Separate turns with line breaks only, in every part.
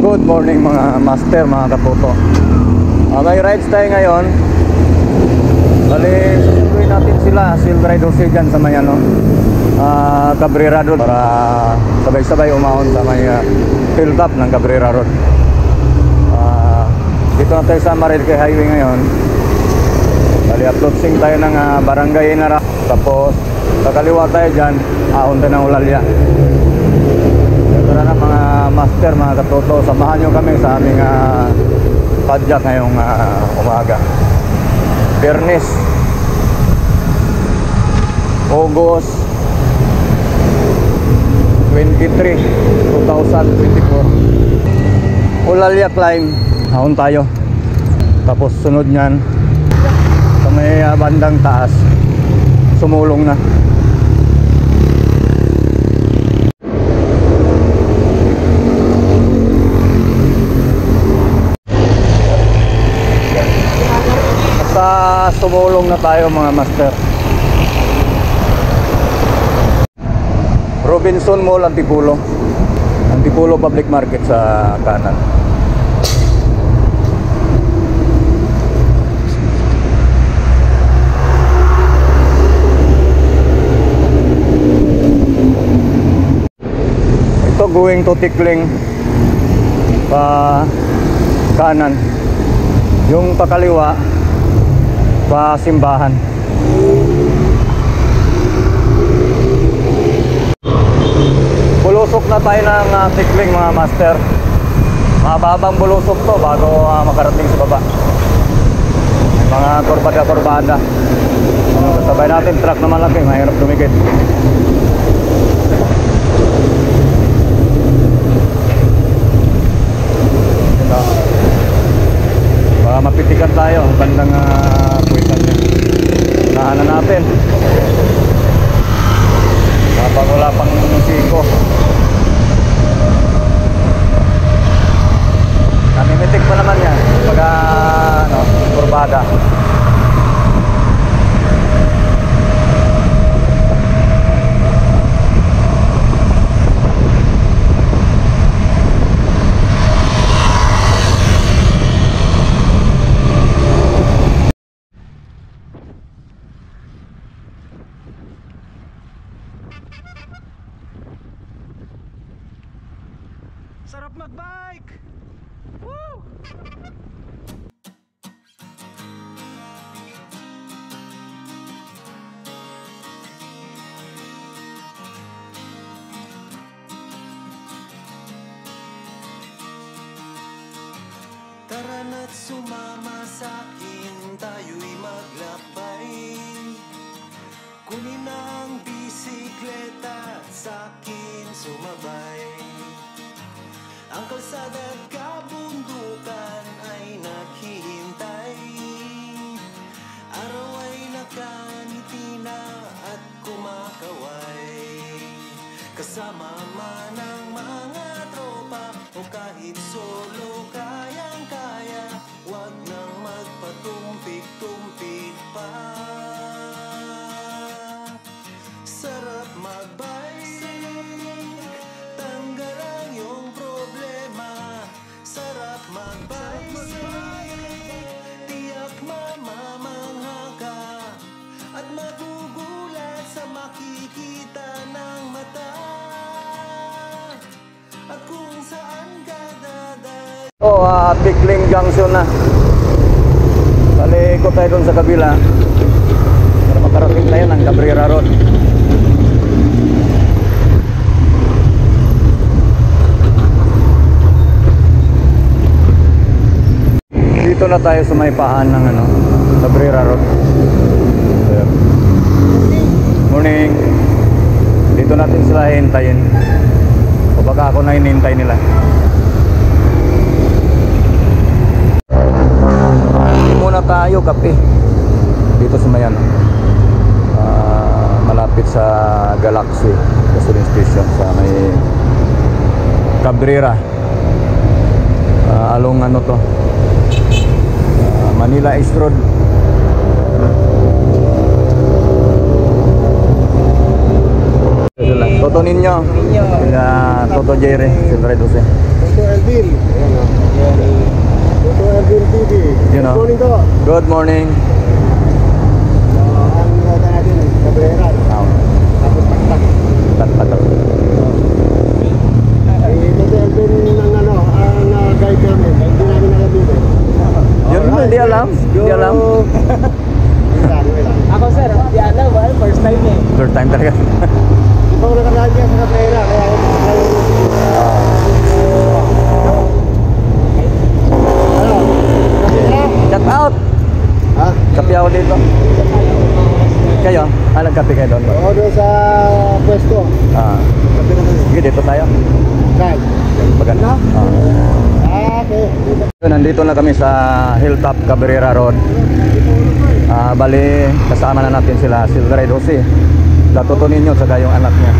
Good morning mga master, mga katuto. May rides tayo ngayon. Bali, susunduin natin sila, Silk Ride Jose dyan sa may Cabrera Road, para sabay-sabay umahon sa may hilltop ng Cabrera Road. Dito na tayo sa Marilque Highway ngayon. Bali, approaching tayo ng Barangay Inara. Tapos sa kaliwa tayo dyan, ahon tayo ng Ulalya. Tara na mga master, mga katuto, samahan nyo kami sa aming padyak ngayong umaga. Biyernes, August 23, 2024. Ulalya climb, ahon tayo. Tapos sunod nyan, sa may bandang taas, sumulong na. Sumulong na tayo mga master. Robinson Mall, Antipolo Public Market sa kanan. Ito going to Tikling pa kanan, yung pakaliwa pa simbahan. Bulusok na tayo ng Tikling mga master. Mababang bulusok to bago makarating sa baba. Mga kurbada-kurbada. Kasabay natin truck na malaki, mahirap dumikit. Baka mapitikan tayo bandang puwitan niya. Unahan na natin habang wala pang siko. Namimitik pa naman yan pagka kurbada.
Sarap magbike! Woo!
Tara na't sumama sa'kin, tayo'y maglakbay. Kunin ang bisikleta at sa'kin sumabay. Ang kalsada at kabundukan ay naghihintay. Araw ay nakangiti na at kumakaway. Kasama man ang mga tropa o kahit solo, kayang-kaya. Huwag nang magpatumpik-tumpik pa. Sarap magbike, tanggal ang iyong problema. Sarap magbike, tiyak mamamangha ka at magugulat sa makikita ng mata. At kung saan ka dadal.
Tikling Junction na. Bali, ikot tayo dun sa kabila para makarating tayo ng Cabrera Road. Dito na tayo sa may paan ng Cabrera Road. Morning. Dito natin sila hintayin. O baka ako na hinihintay nila. Muna tayo kape dito sa may malapit sa Galaxy gasoline station sa may Cabrera. Along to Manila East Road. Toto Ninyo, Toto Jerry, Silk Ride Jose.
Erbil. Ayan o. Ito Erbil TV.
You know.
Good morning to.
Good morning.
Ang nota natin, Cabrera. Tapos taktak.
Tatak.
Ito Erbil ng ano, ang guide namin. Hindi namin alam yun eh.
Yun, hindi alam. Hindi alam.
Wait lang.
Ako sir, di alam ba? First time eh.
Third time talaga.
Ito ang nakaraan niya sa Cabrera. Kaya ano? Cabrera?
Shout out!
Ha?
Kape ako dito. Kayo? Nagkape kayo doon?
Oo, doon sa pwesto. Kape na kayo.
Sige, dito tayo.
Saan?
Maganda.
Okay.
Nandito na kami sa Hilltop Cabrera Road. Bali, kasama na natin sila, Silveray Jose. Latuto ninyo, saka yung anak niya.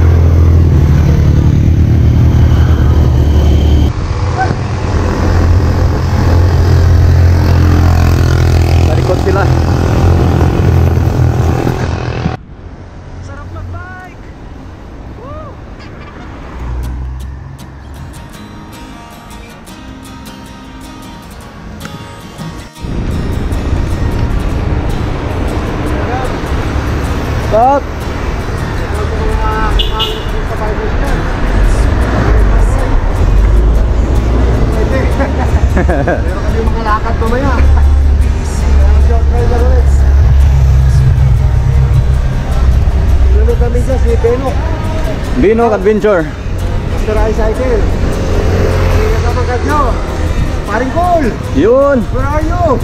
Talikod sila.
Sarap magbike! Woo!
Stop!
Pero kami makalakad mamaya. Sunod kami dyan si Benok.
Binok Adventure.
Sarai Cycle. Nagkapagad nyo. Paring Cole.
Yun!
Where are you?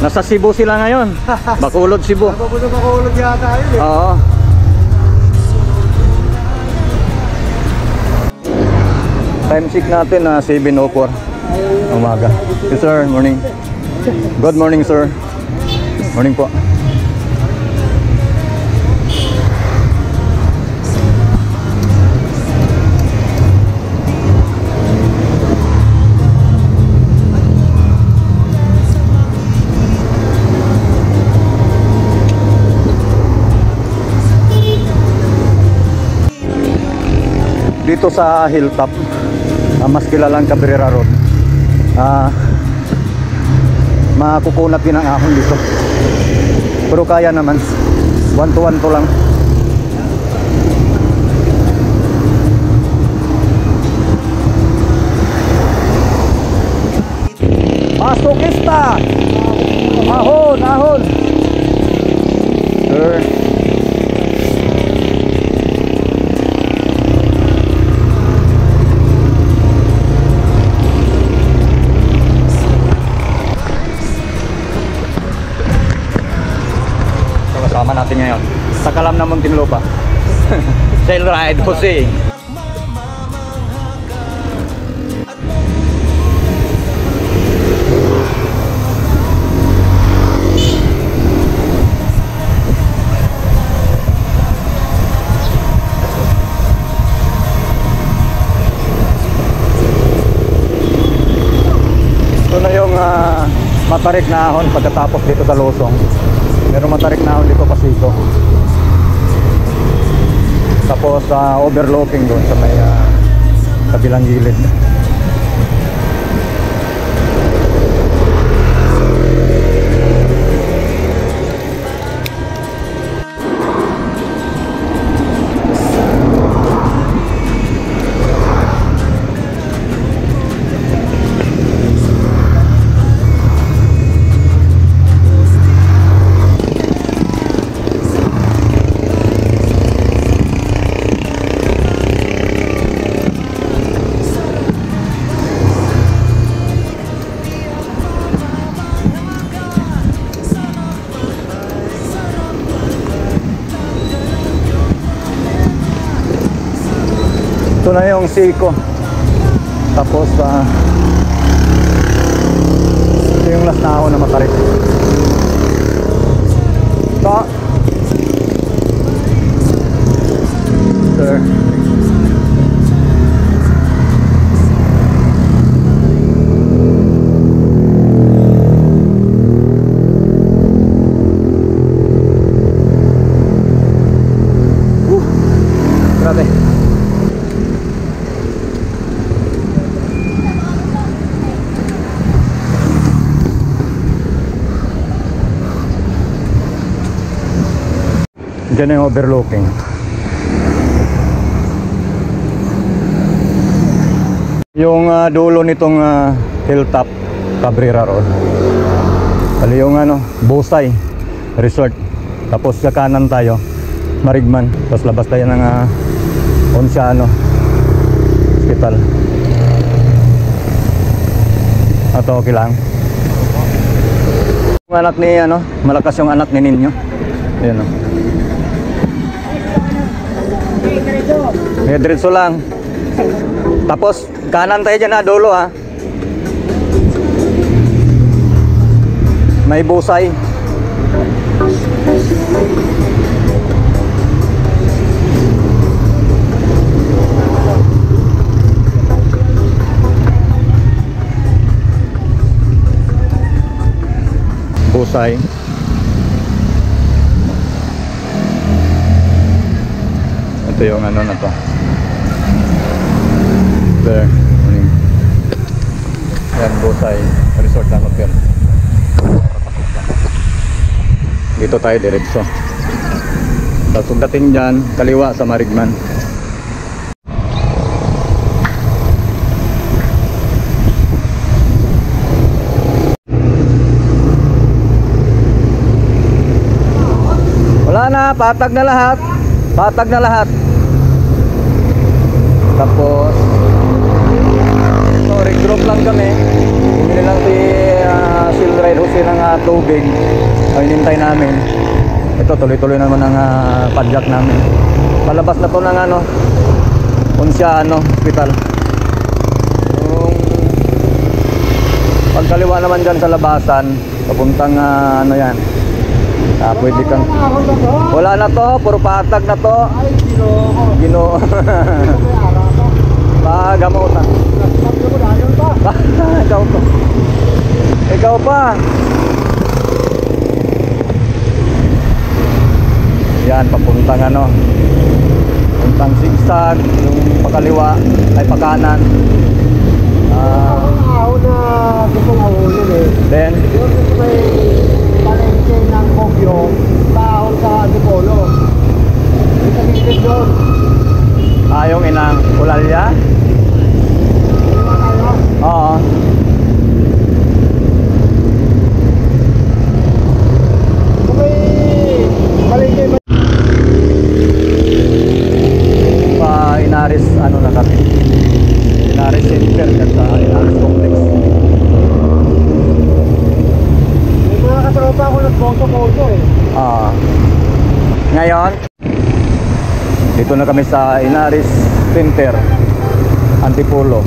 Nasa Cebu sila ngayon. Bacolod, Cebu.
Napapulog ako ulog yata yun eh.
Oo. Time check natin na 7:04 umaga. Yes sir, morning. Good morning sir. Morning po. Dito sa Hilltop, mas kilalang Cabrera Road, makukunat din ang ahon dito, pero kaya naman, 1 to 1 to lang. Masokista! Ahon, ahon! Sir, kasama natin ngayon sa Kalam na Muntinlupa. Sail Ride Jose. Ito na yung matarik na ahon pagkatapos dito sa Losong. Meron matarik na ahon dito Pasito. Tapos overlooking doon sa may kabilang gilid. Ito na yung Seiko. Tapos ito yung last na ako na matarik. Ito. Sir. Grabe. Diyan na yung overlooking. Yung dulo nitong Hilltop Cabrera Road. Bali yung Busay Resort. Tapos sa kanan tayo, Marigman. Tapos labas tayo ng Onciano Hospital. Ato okay lang. Yung anak ni malakas yung anak ni Ninyo. Ayun o. Diretso lang. Tapos kanan tayo dyan dulo ha. May Busay. Busay. Ito yung na to. There. Yan, Busay Resort na hotel. Dito tayo diretso. Tapos pagdating dyan, kaliwa sa Marigman. Wala na, patag na lahat. Patag na lahat. Tapos regroup lang kami. Bumili lang si Silride Jose ng tubig. Ay hinintay namin. Ito tuloy-tuloy naman ang padjak namin. Palabas na to ng Onciano Hospital. Yung pagkaliwa naman dyan sa labasan, papuntang yan. Pwede kang wala na to, puro patag na to. Ginoo. Gamutan. Ikaw to. Ikaw pa. Yan, papuntang puntang sigsag, yung pakaliwa ay pakanan.
Ahon na gusto nga hulin eh.
Then
Yung gusto may palengke ng Kogyo, taon sa Antipolo. Isa gilid doon.
yung inang Ulalya.
Hindi ba tayo?
Oo.
Kung may palengke ba?
Inaris na kami. Inaris Center at sa Inaris Complex.
May mga katropa ako nagboto-boto eh.
Ngayon, dito na kami sa Inaris Center, Antipolo.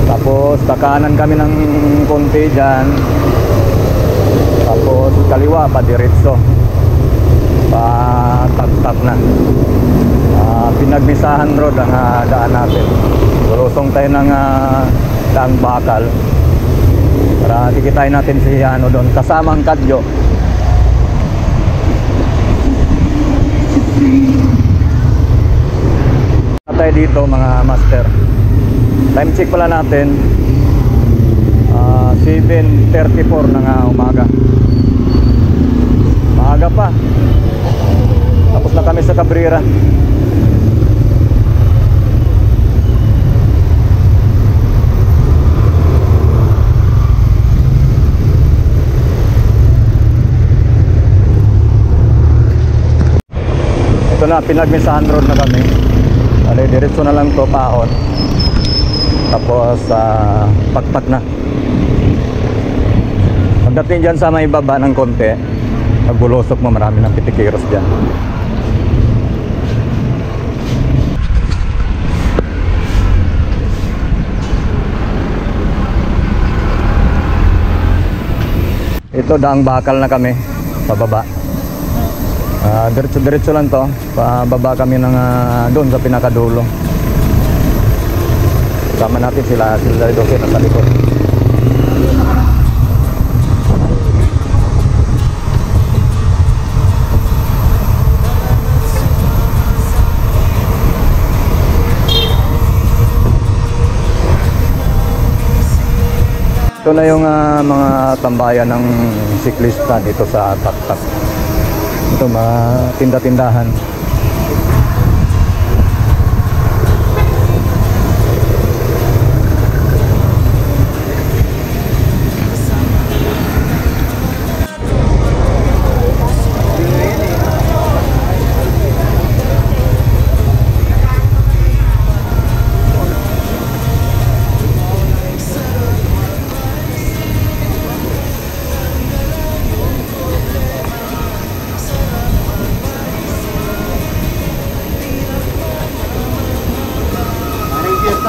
Tapos kakanan kami ng konti dyan. Tapos kaliwa pa diretso. Patag-tag na. Pinagmisahan road ang daan natin. Lusong tayo ng Daang Bakal para tikitain natin si doon kasama ang Kadyo. Tayo dito mga master. Time check pala natin 7:34 ng umaga. Maaga pa. Tapos na kami sa Cabrera. Ito na, pinagmisahan road na kami. Alay, diretso na lang to, paon. Tapos pakpak na. Pagdating dyan sa may baba ng konti, magbulusok mo, marami ng pitikiros dyan. Ito, Daang Bakal na kami, pababa. Diretso lang to, pababa kami ng doon sa pinakadulo. Sama natin sila Doke na sa likod. Ito na yung mga tambayan ng siklista dito sa Tak-Tak. Ito mga tinda-tindahan.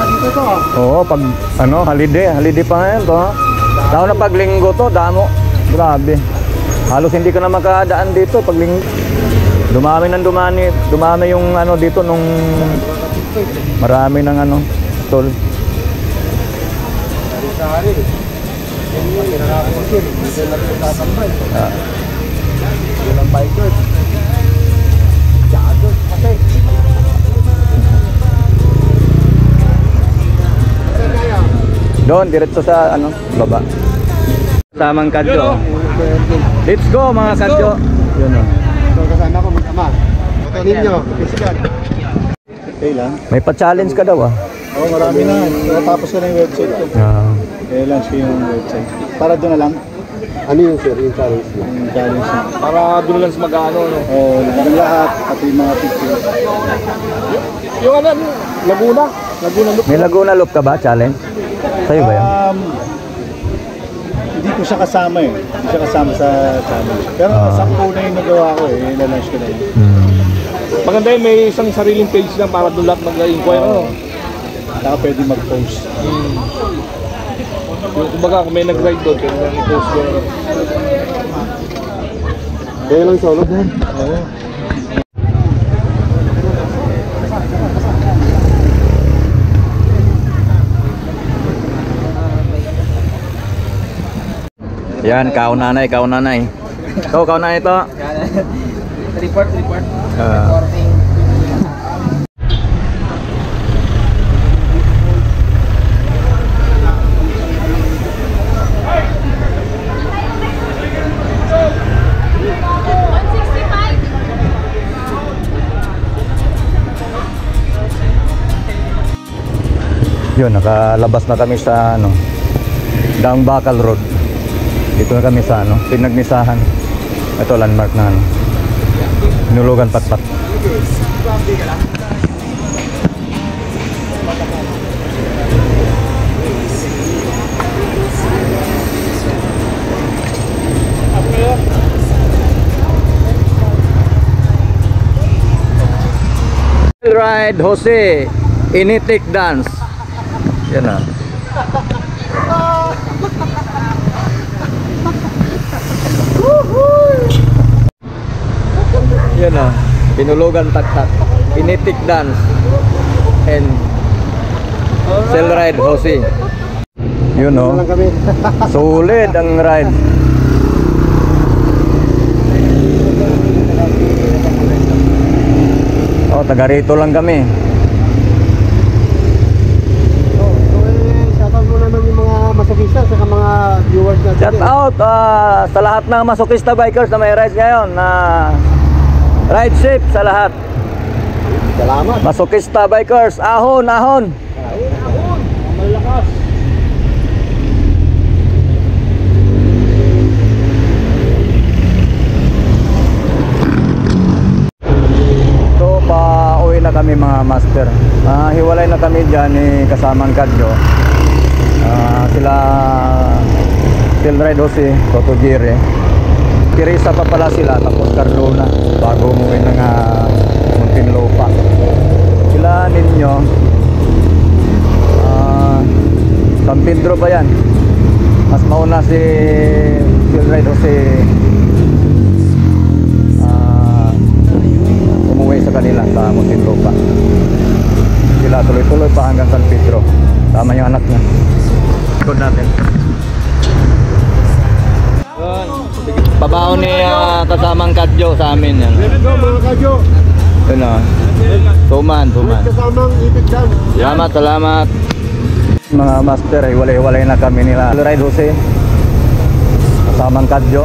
Dito to.
Oo, pag ano, holiday pa ngayon to ha. Lalo na pag linggo to, damo. Grabe. Halos hindi ka na makadaan dito pag linggo. Dumami yung ano dito nung marami ng ano, stall.
Sari-sari. Yan yun, nakakasin. Hindi lang ito tatambay. Walang biker. Jagger, kasi.
Doon, diretso sa ano, baba. Samang kadyo. Let's go mga kadyo. Yun o.
So, kasama ko mag-ama. Ito ninyo, physical. Okay lang.
May pa-challenge ka daw ah.
Oo, marami na. Natapos ko na yung website ko. Kaya lang siya yung website. Para doon na lang. Ano yun sir? Yung challenge mo? Yung challenge na.
Para doon lang sa mag-ano, no?
Oo, lahat lahat. Pati yung mga pictures.
Yung ano, Laguna. Laguna look.
May Laguna Loop ka ba? Challenge? Sa'yo ba yan?
Hindi ko siya kasama eh. Hindi siya kasama sa challenge. Pero 10 na yung nagawa ko eh. Ilalunch ko na yun.
Maganda yun, may isang sariling page lang para doon lahat mag-inquire, ano?
Saka pwede mag-post.
Yung kumbaga, kung may nag-ride doon, pwede lang i-post doon.
Kaya lang solo din. Oo.
Yan, kaunanay. Ito, kaunanay ito.
Report.
Reporting. Yun, nakalabas na kami sa ano, Daang Bakal Road. Dito na kami sa ano, pinagmisahan. Ito landmark na ano, Nulugan Patpat. Ride Jose Initik Dance. Yan na. Yan na. Pinulugan Taktak. Initik Dance. And Cell Ride Jose. Yun o. Solid ang ride. Oh, taga rito lang kami.
Shoutout mo naman yung mga masokista sa mga viewers natin.
Shout out sa lahat ng masokista bikers na may rides ngayon na ride safe sa lahat.
Salamat.
Masokista bikers, ahon.
Malakas.
So pauwi na kami mga master. Hiwalay na kami dyan ni kasamang Kadyo. Sila Cell Ride Jose, Toto Gire. Teresa pa pala sila, tapos Cardona bago umuwi ng Muntinlupa. Sila ninyo San Pedro ba yan? Mas mauna si Cell Ride Jose umuwi sa kanila sa Muntinlupa. Sila tuloy-tuloy pa hanggang San Pedro. Tama yung anak niya. Ikot natin. Pabaho ni kasamang Kadyo sa amin yan.
Let's go mga kadyo.
Yun o. Tuman.
Kasamang ibig dyan.
Salamat. Mga master, hiwalay-hiwalay na kami nila. Ride Jose, kasamang Kadyo.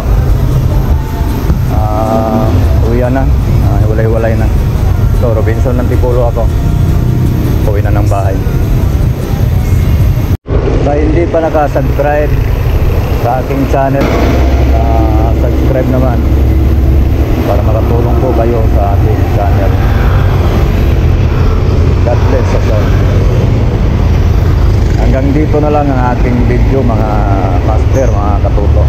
uwi na. Walay-walay na. So, Robinson ng Tipolo ako. Uwi na ng bahay. Sa hindi pa nakasubscribe sa aking channel, subscribe naman para makatulong po kayo sa ating channel. God bless us all. Hanggang dito na lang ang ating video mga master, mga katuto.